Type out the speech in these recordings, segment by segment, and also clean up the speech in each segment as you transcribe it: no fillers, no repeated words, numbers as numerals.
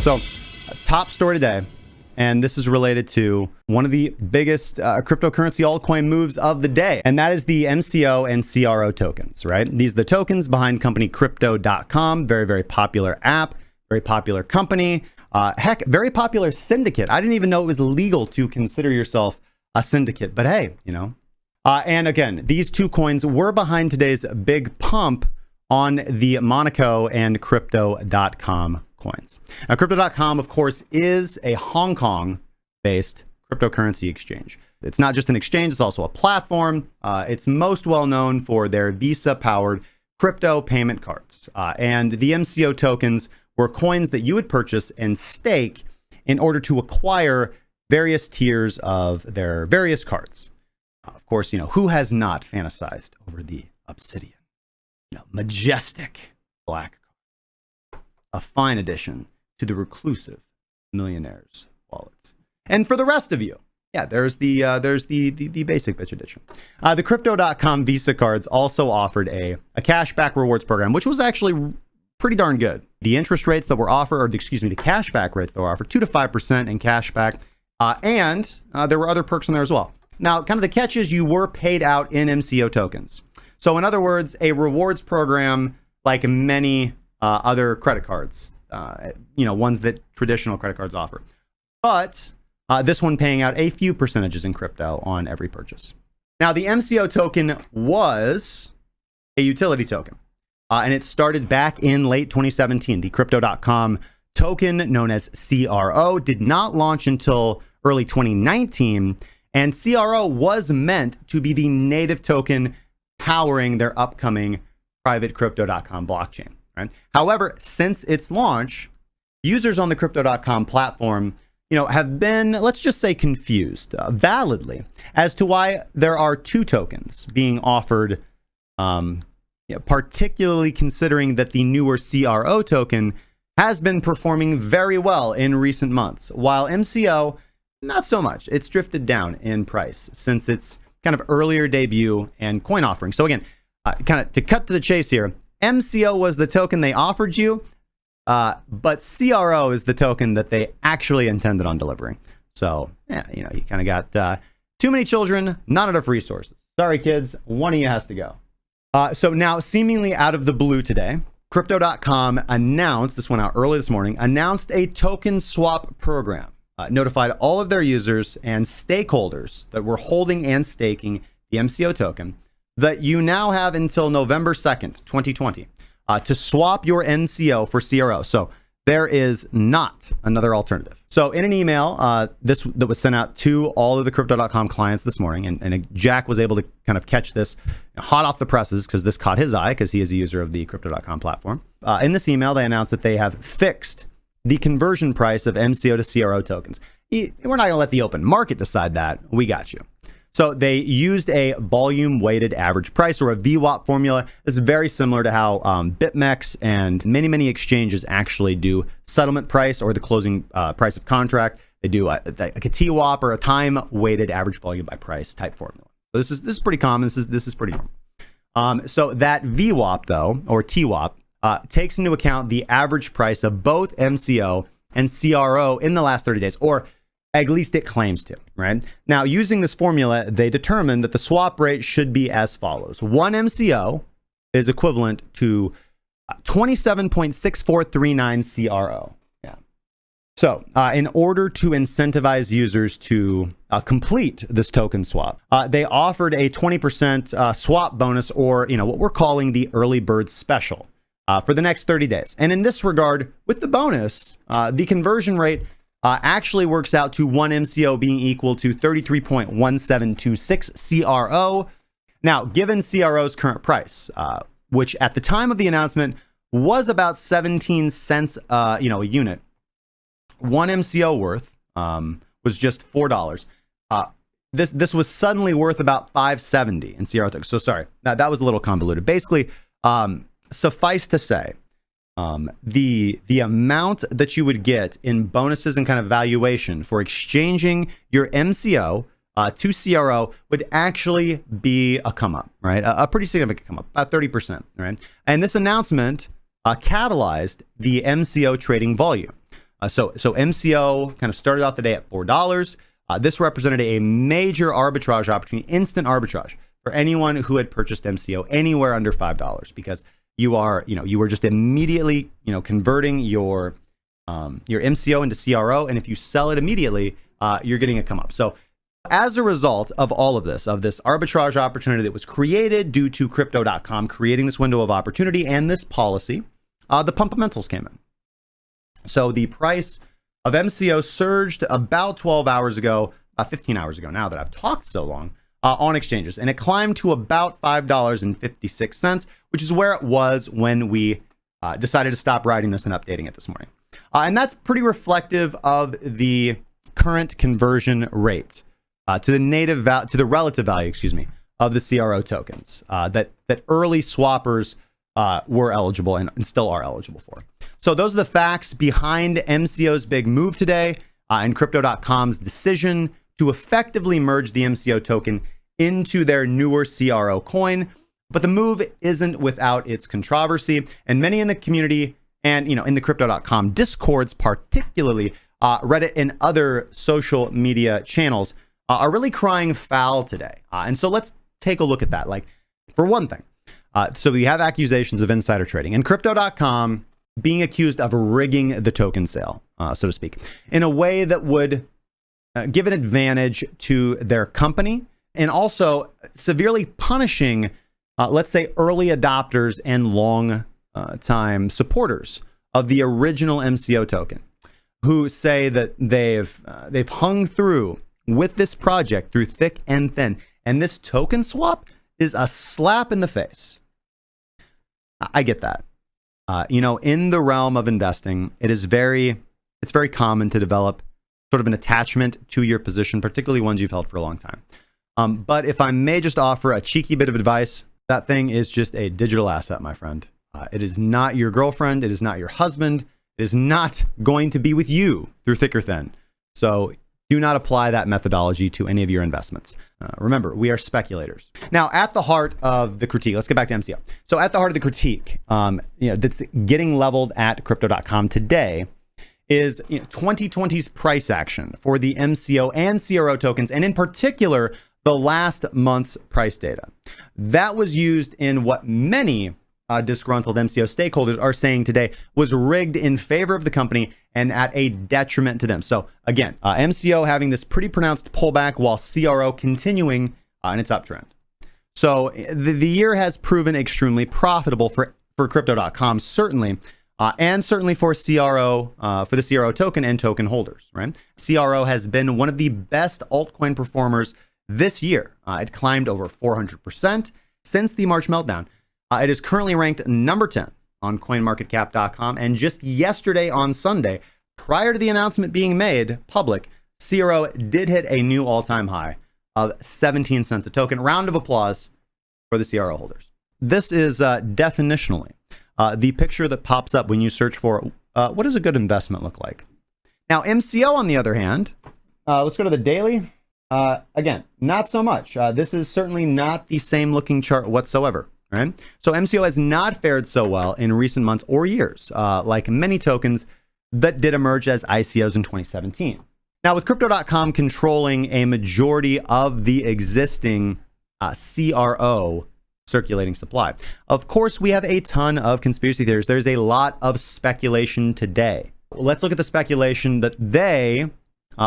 So, top story today, and this is related to one of the biggest cryptocurrency altcoin moves of the day, and that is the MCO and CRO tokens, right? These are the tokens behind company Crypto.com, very, very popular app, very popular company, heck, very popular syndicate. I didn't even know it was legal to consider yourself a syndicate, but hey, you know. And again, these two coins were behind today's big pump on the Monaco and Crypto.com coins. Now, Crypto.com, of course, is a Hong Kong-based cryptocurrency exchange. It's not just an exchange, it's also a platform. It's most well known for their Visa-powered crypto payment cards. And the MCO tokens were coins that you would purchase and stake in order to acquire various tiers of their various cards. Of course, you know, who has not fantasized over the obsidian? You know, majestic black card. A fine addition to the reclusive millionaire's wallets. And for the rest of you, yeah, there's the basic bitch edition. The Crypto.com Visa cards also offered a cashback rewards program, which was actually pretty darn good. The interest rates that were offered, or excuse me, the cashback rates that were offered, 2 to 5% in cashback. And there were other perks in there as well. Now, kind of the catch is you were paid out in MCO tokens. So in other words, a rewards program like many other credit cards, you know, ones that traditional credit cards offer. But this one paying out a few percentages in crypto on every purchase. Now, the MCO token was a utility token. And it started back in late 2017. The Crypto.com token, known as CRO, did not launch until early 2019. And CRO was meant to be the native token powering their upcoming private Crypto.com blockchain. Right? However, since its launch, users on the Crypto.com platform, you know, have been, let's just say, confused, validly, as to why there are two tokens being offered. Particularly considering that the newer CRO token has been performing very well in recent months, while MCO, not so much. It's drifted down in price since its kind of earlier debut and coin offering. So again, kind of to cut to the chase here, MCO was the token they offered you, but CRO is the token that they actually intended on delivering. So, yeah, you know, you kind of got too many children, not enough resources. Sorry, kids, one of you has to go. So now, seemingly out of the blue today, Crypto.com announced, this went out early this morning, announced a token swap program, notified all of their users and stakeholders that were holding and staking the MCO token that you now have until November 2nd, 2020, to swap your MCO for CRO. So there is not another alternative. So in an email that was sent out to all of the Crypto.com clients this morning, and Jack was able to kind of catch this hot off the presses because this caught his eye because he is a user of the Crypto.com platform. In this email, they announced that they have fixed the conversion price of MCO to CRO tokens. We're not going to let the open market decide that. We got you. So they used a volume-weighted average price, or a VWAP formula. This is very similar to how BitMEX and many exchanges actually do settlement price, or the closing price of contract. They do like a TWAP, or a time-weighted average volume by price type formula. So this is pretty common. This is pretty normal. So that VWAP though, or TWAP, takes into account the average price of both MCO and CRO in the last 30 days, or at least it claims to, right? Now, using this formula, they determined that the swap rate should be as follows. 1 MCO is equivalent to 27.6439 CRO. Yeah. So, in order to incentivize users to complete this token swap, they offered a 20% swap bonus, or what we're calling the early bird special, for the next 30 days. And in this regard, with the bonus, the conversion rate actually works out to 1 MCO being equal to 33.1726 CRO. Now, given CRO's current price, which at the time of the announcement was about 17 cents, a unit, 1 MCO worth was just $4. This was suddenly worth about $5.70 in CRO tokens. So sorry, that was a little convoluted. Basically, suffice to say, the amount that you would get in bonuses and kind of valuation for exchanging your MCO to CRO would actually be a come up, right? A pretty significant come up, about 30%, right? And this announcement catalyzed the MCO trading volume. So MCO kind of started out the day at $4. This represented a major arbitrage opportunity, instant arbitrage for anyone who had purchased MCO anywhere under $5, because you were just immediately, converting your MCO into CRO. And if you sell it immediately, you're getting a come up. So as a result of all of this arbitrage opportunity that was created due to Crypto.com creating this window of opportunity and this policy, the pumpamentals came in. So the price of MCO surged about 12 hours ago, 15 hours ago now that I've talked so long, on exchanges. And it climbed to about $5.56, which is where it was when we decided to stop writing this and updating it this morning. And that's pretty reflective of the current conversion rate to the relative value, of the CRO tokens that early swappers were eligible and still are eligible for. So those are the facts behind MCO's big move today and Crypto.com's decision to effectively merge the MCO token into their newer CRO coin. But the move isn't without its controversy, and many in the community and in the Crypto.com discords, particularly Reddit and other social media channels, are really crying foul today. And so let's take a look at that. Like, for one thing, so we have accusations of insider trading and Crypto.com being accused of rigging the token sale, so to speak, in a way that would give an advantage to their company, and also severely punishing, let's say, early adopters and long time supporters of the original MCO token, who say that they've hung through with this project through thick and thin, and this token swap is a slap in the face. I get that. In the realm of investing, it's very common to develop sort of an attachment to your position, particularly ones you've held for a long time. But if I may just offer a cheeky bit of advice, that thing is just a digital asset, my friend. It is not your girlfriend. It is not your husband. It is not going to be with you through thick or thin. So do not apply that methodology to any of your investments. Remember, we are speculators. Now, at the heart of the critique, let's get back to MCO. So at the heart of the critique, that's getting leveled at Crypto.com today is 2020's price action for the MCO and CRO tokens, and in particular, the last month's price data. That was used in what many disgruntled MCO stakeholders are saying today was rigged in favor of the company and at a detriment to them. So again, MCO having this pretty pronounced pullback while CRO continuing in its uptrend. So the year has proven extremely profitable for Crypto.com, certainly, and certainly for CRO, for the CRO token and token holders, right? CRO has been one of the best altcoin performers this year. It climbed over 400% since the March meltdown. It is currently ranked number 10 on coinmarketcap.com. And just yesterday on Sunday, prior to the announcement being made public, CRO did hit a new all-time high of 17 cents a token. Round of applause for the CRO holders. This is definitionally the picture that pops up when you search for what does a good investment look like. Now, MCO, on the other hand, let's go to the daily. Again, not so much. This is certainly not the same looking chart whatsoever. Right? So MCO has not fared so well in recent months or years, like many tokens that did emerge as ICOs in 2017. Now, with Crypto.com controlling a majority of the existing CRO circulating supply, of course, we have a ton of conspiracy theories. There's a lot of speculation today. Let's look at the speculation that they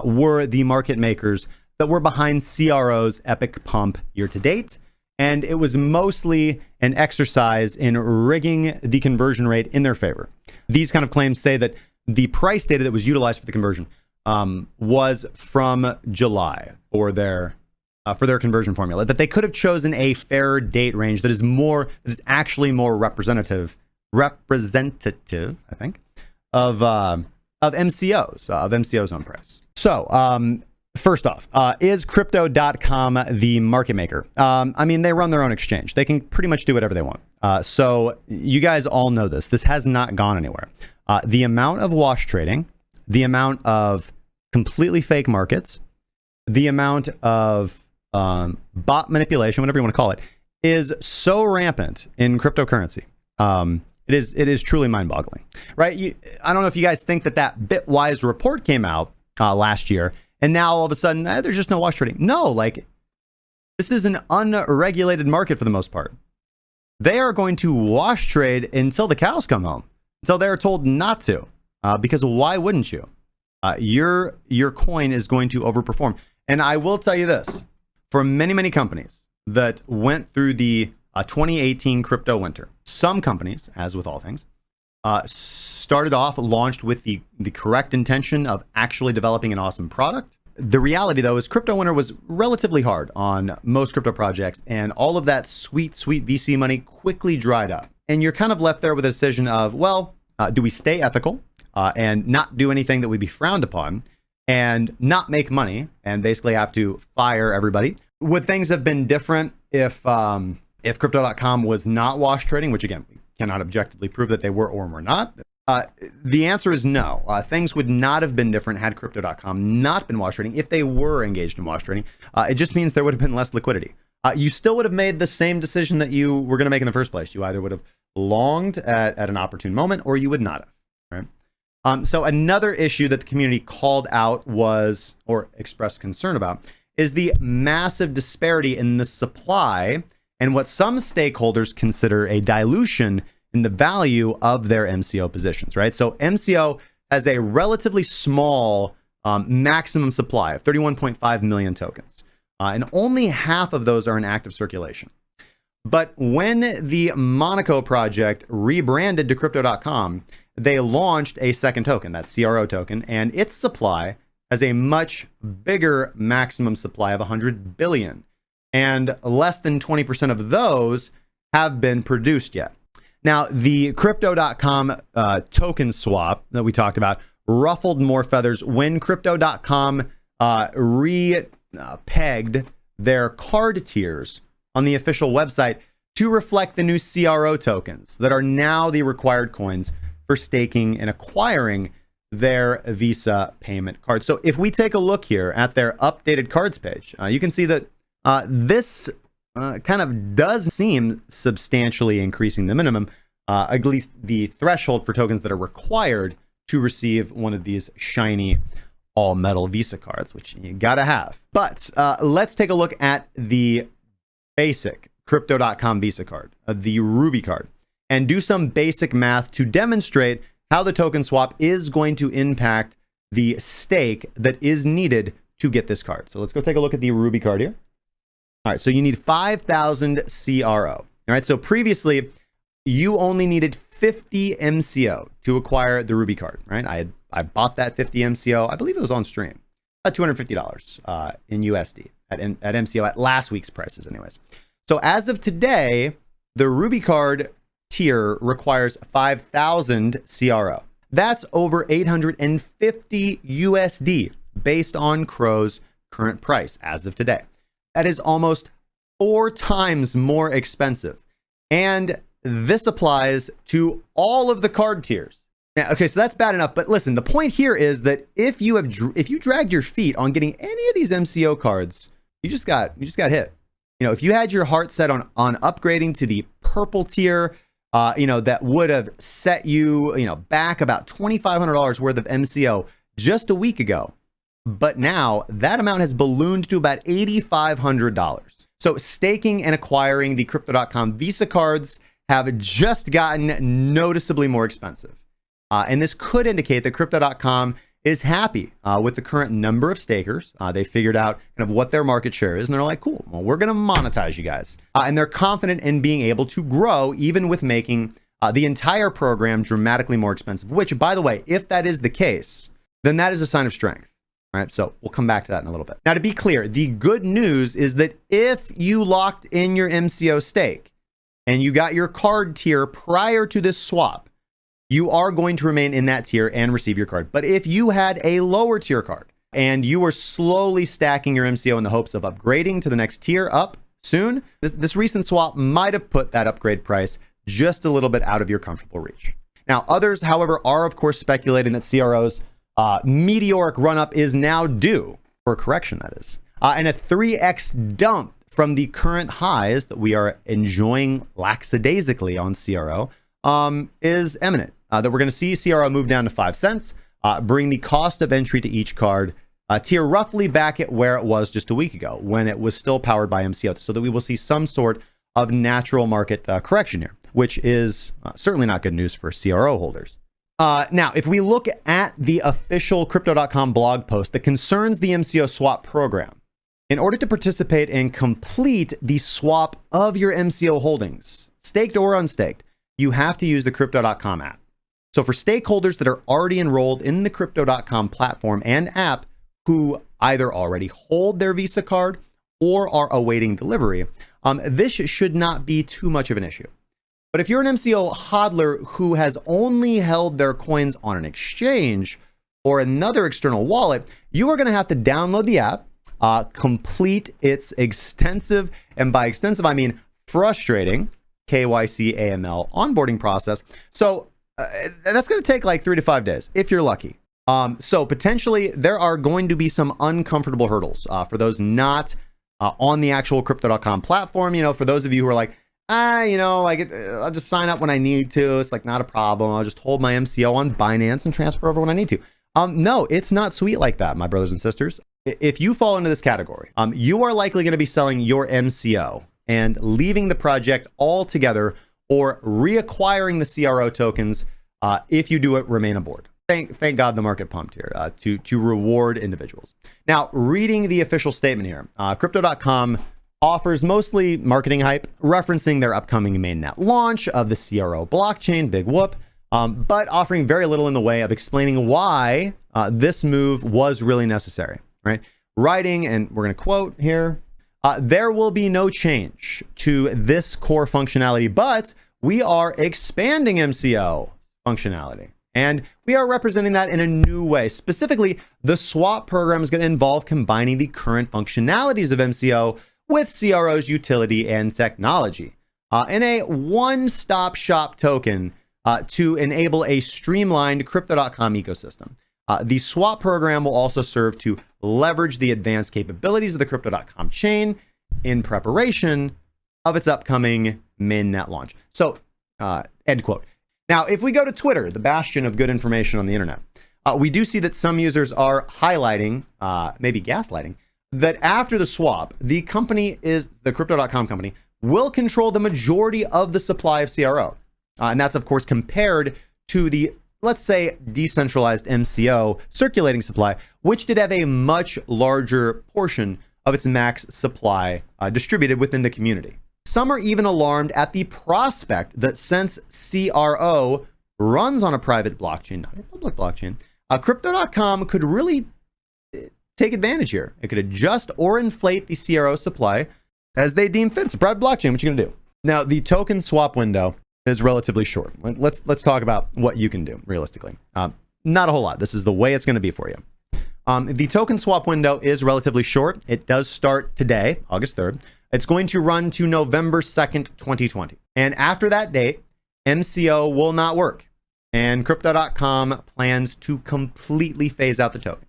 were the market makers that were behind CRO's epic pump year to date. And it was mostly an exercise in rigging the conversion rate in their favor. These kind of claims say that the price data that was utilized for the conversion was from July for their conversion formula, that they could have chosen a fairer date range that is actually more representative, I think, of MCO's own price. So, first off, is Crypto.com the market maker? I mean, they run their own exchange. They can pretty much do whatever they want. So you guys all know this. This has not gone anywhere. The amount of wash trading, the amount of completely fake markets, the amount of bot manipulation, whatever you want to call it, is so rampant in cryptocurrency. It is truly mind-boggling, right? I don't know if you guys think that Bitwise report came out last year, and now all of a sudden there's just no wash trading. No, like this is an unregulated market for the most part. They are going to wash trade until the cows come home, until they're told not to, because why wouldn't you? Your coin is going to overperform. And I will tell you this, for many companies that went through the 2018 crypto winter, some companies, as with all things, started off, launched with the correct intention of actually developing an awesome product. The reality, though, is crypto winter was relatively hard on most crypto projects, and all of that sweet VC money quickly dried up. And you're kind of left there with a decision of, well, do we stay ethical and not do anything that would be frowned upon and not make money and basically have to fire everybody? Would things have been different if Crypto.com was not wash trading, which again, we cannot objectively prove that they were or were not? The answer is no. Things would not have been different had Crypto.com not been wash trading if they were engaged in wash trading. It just means there would have been less liquidity. You still would have made the same decision that you were going to make in the first place. You either would have longed at an opportune moment or you would not have. Right? So another issue that the community called out was, or expressed concern about, is the massive disparity in the supply and what some stakeholders consider a dilution in the value of their MCO positions, right? So MCO has a relatively small maximum supply of 31.5 million tokens, and only half of those are in active circulation. But when the Monaco project rebranded to Crypto.com, they launched a second token, that CRO token, and its supply has a much bigger maximum supply of 100 billion. And less than 20% of those have been produced yet. Now, the Crypto.com token swap that we talked about ruffled more feathers when Crypto.com pegged their card tiers on the official website to reflect the new CRO tokens that are now the required coins for staking and acquiring their Visa payment card. So if we take a look here at their updated cards page, you can see that this kind of does seem substantially increasing the minimum, at least the threshold for tokens that are required to receive one of these shiny all metal Visa cards, which you gotta have. But let's take a look at the basic Crypto.com Visa card, the Ruby card, and do some basic math to demonstrate how the token swap is going to impact the stake that is needed to get this card. So let's go take a look at the Ruby card here. All right, so you need 5,000 CRO. All right, so previously you only needed 50 MCO to acquire the Ruby card, right? I bought that 50 MCO, I believe it was on stream, at $250 in USD at MCO at last week's prices anyways. So as of today, the Ruby card tier requires 5,000 CRO. That's over 850 USD based on CRO's current price as of today. That is almost 4 times more expensive. And this applies to all of the card tiers. Now, okay, so that's bad enough. But listen, the point here is that if you dragged your feet on getting any of these MCO cards, you just got hit. You know, if you had your heart set on upgrading to the purple tier, that would have set you, back about $2,500 worth of MCO just a week ago. But now that amount has ballooned to about $8,500. So staking and acquiring the Crypto.com Visa cards have just gotten noticeably more expensive. And this could indicate that Crypto.com is happy with the current number of stakers. They figured out kind of what their market share is, and they're like, cool, well, we're going to monetize you guys. And they're confident in being able to grow, even with making the entire program dramatically more expensive, which, by the way, if that is the case, then that is a sign of strength. All right, so we'll come back to that in a little bit. Now, to be clear, the good news is that if you locked in your MCO stake and you got your card tier prior to this swap, you are going to remain in that tier and receive your card. But if you had a lower tier card and you were slowly stacking your MCO in the hopes of upgrading to the next tier up soon, this recent swap might have put that upgrade price just a little bit out of your comfortable reach. Now, others, however, are of course speculating that CRO's meteoric run-up is now due, for a correction that is, and a 3x dump from the current highs that we are enjoying lackadaisically on CRO is imminent. That we're going to see CRO move down to 5 cents, bring the cost of entry to each card tier roughly back at where it was just a week ago when it was still powered by MCO, so that we will see some sort of natural market correction here, which is certainly not good news for CRO holders. Now, if we look at the official Crypto.com blog post that concerns the MCO swap program, in order to participate and complete the swap of your MCO holdings, staked or unstaked, you have to use the Crypto.com app. So for stakeholders that are already enrolled in the Crypto.com platform and app who either already hold their Visa card or are awaiting delivery, this should not be too much of an issue. But if you're an MCO hodler who has only held their coins on an exchange or another external wallet, you are going to have to download the app, complete its extensive, and by extensive I mean frustrating, KYC AML onboarding process. So that's going to take like 3 to 5 days if you're lucky. So potentially there are going to be some uncomfortable hurdles for those not on the actual Crypto.com platform. You know, for those of you who are like, I'll just sign up when I need to. It's like not a problem. I'll just hold my MCO on Binance and transfer over when I need to. No, it's not sweet like that, my brothers and sisters. If you fall into this category, you are likely going to be selling your MCO and leaving the project altogether, or reacquiring the CRO tokens if you do it, remain aboard. Thank God the market pumped here to reward individuals. Now, reading the official statement here, Crypto.com offers mostly marketing hype, referencing their upcoming mainnet launch of the CRO blockchain, big whoop, but offering very little in the way of explaining why this move was really necessary, right? Writing, and we're going to quote here, there will be no change to this core functionality, but we are expanding MCO functionality. And we are representing that in a new way. Specifically, the swap program is going to involve combining the current functionalities of MCO with CRO's utility and technology in a one-stop shop token to enable a streamlined Crypto.com ecosystem. The swap program will also serve to leverage the advanced capabilities of the Crypto.com chain in preparation of its upcoming mainnet launch. So, end quote. Now, if we go to Twitter, the bastion of good information on the internet, we do see that some users are highlighting, maybe gaslighting, that after the swap, the Crypto.com company will control the majority of the supply of CRO. And that's, of course, compared to the, let's say, decentralized MCO circulating supply, which did have a much larger portion of its max supply distributed within the community. Some are even alarmed at the prospect that since CRO runs on a private blockchain, not a public blockchain, Crypto.com could really take advantage here. It could adjust or inflate the CRO supply as they deem fit. It's a private blockchain. What you gonna do? Now, the token swap window is relatively short. Let's talk about what you can do realistically. Not a whole lot. This is the way it's going to be for you. The token swap window is relatively short. It does start today, August 3rd. It's going to run to November 2nd, 2020. And after that date, MCO will not work. And Crypto.com plans to completely phase out the token.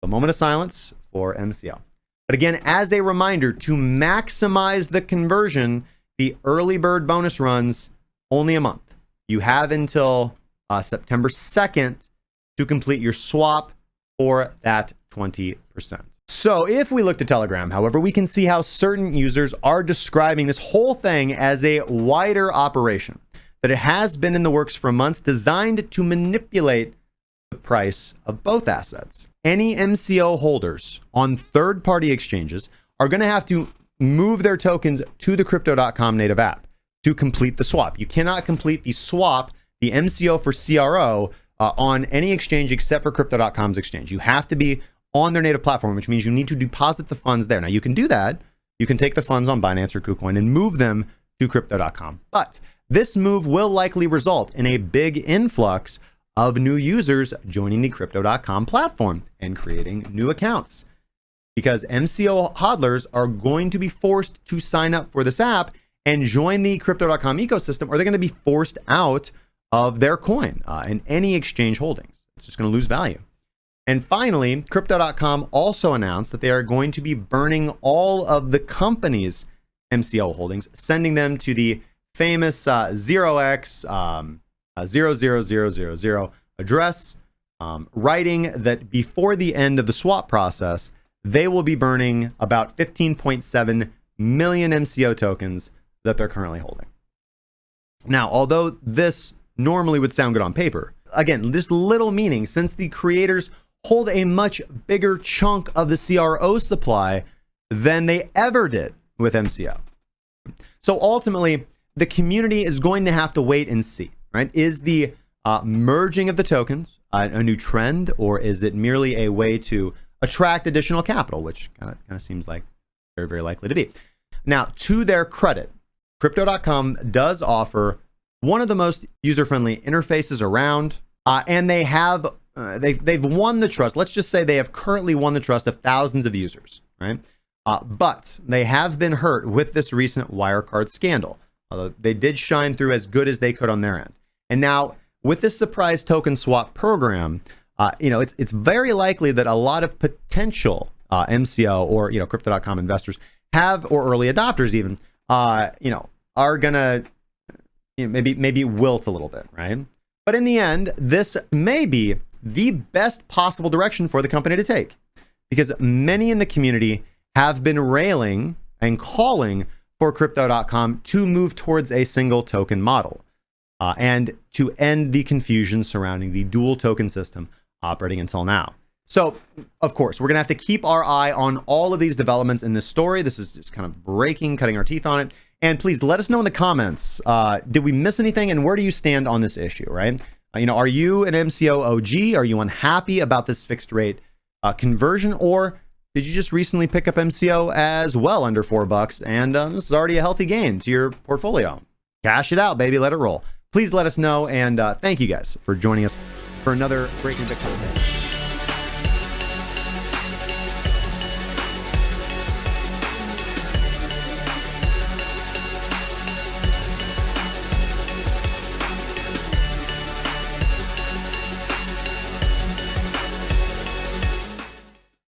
A moment of silence for MCO. But again, as a reminder, to maximize the conversion, the early bird bonus runs only a month. You have until September 2nd to complete your swap for that 20%. So if we look to Telegram, however, we can see how certain users are describing this whole thing as a wider operation, that it has been in the works for months, designed to manipulate the price of both assets. Any MCO holders on third-party exchanges are going to have to move their tokens to the Crypto.com native app to complete the swap. You cannot complete the swap, the MCO for CRO, on any exchange except for Crypto.com's exchange. You have to be on their native platform, which means you need to deposit the funds there. Now, you can do that. You can take the funds on Binance or KuCoin and move them to Crypto.com. But this move will likely result in a big influx of new users joining the Crypto.com platform and creating new accounts, because MCO hodlers are going to be forced to sign up for this app and join the Crypto.com ecosystem, or they're going to be forced out of their coin in any exchange holdings. It's just going to lose value. And finally, Crypto.com also announced that they are going to be burning all of the company's MCO holdings, sending them to the famous 0x00000 address, writing that before the end of the swap process, they will be burning about 15.7 million MCO tokens that they're currently holding. Now, although this normally would sound good on paper, again, there's little meaning since the creators hold a much bigger chunk of the CRO supply than they ever did with MCO. So ultimately, the community is going to have to wait and see, right? Is the merging of the tokens a new trend, or is it merely a way to attract additional capital, which kind of seems like very, very likely to be. Now, to their credit, Crypto.com does offer one of the most user-friendly interfaces around, and they have they've won the trust. Let's just say they have currently won the trust of thousands of users, right? But they have been hurt with this recent Wirecard scandal, although they did shine through as good as they could on their end. And now, with this surprise token swap program, it's very likely that a lot of potential MCO or Crypto.com investors have, or early adopters even, are gonna maybe wilt a little bit, right? But in the end, this may be the best possible direction for the company to take, because many in the community have been railing and calling for Crypto.com to move towards a single token model and to end the confusion surrounding the dual token system operating until now. So, of course, we're going to have to keep our eye on all of these developments in this story. This is just kind of cutting our teeth on it. And please let us know in the comments, did we miss anything, and where do you stand on this issue, right? Are you an MCO OG? Are you unhappy about this fixed rate conversion, or did you just recently pick up MCO as well under $4 and this is already a healthy gain to your portfolio? Cash it out, baby. Let it roll. Please let us know, and thank you guys for joining us for another Breaking Bitcoin Day.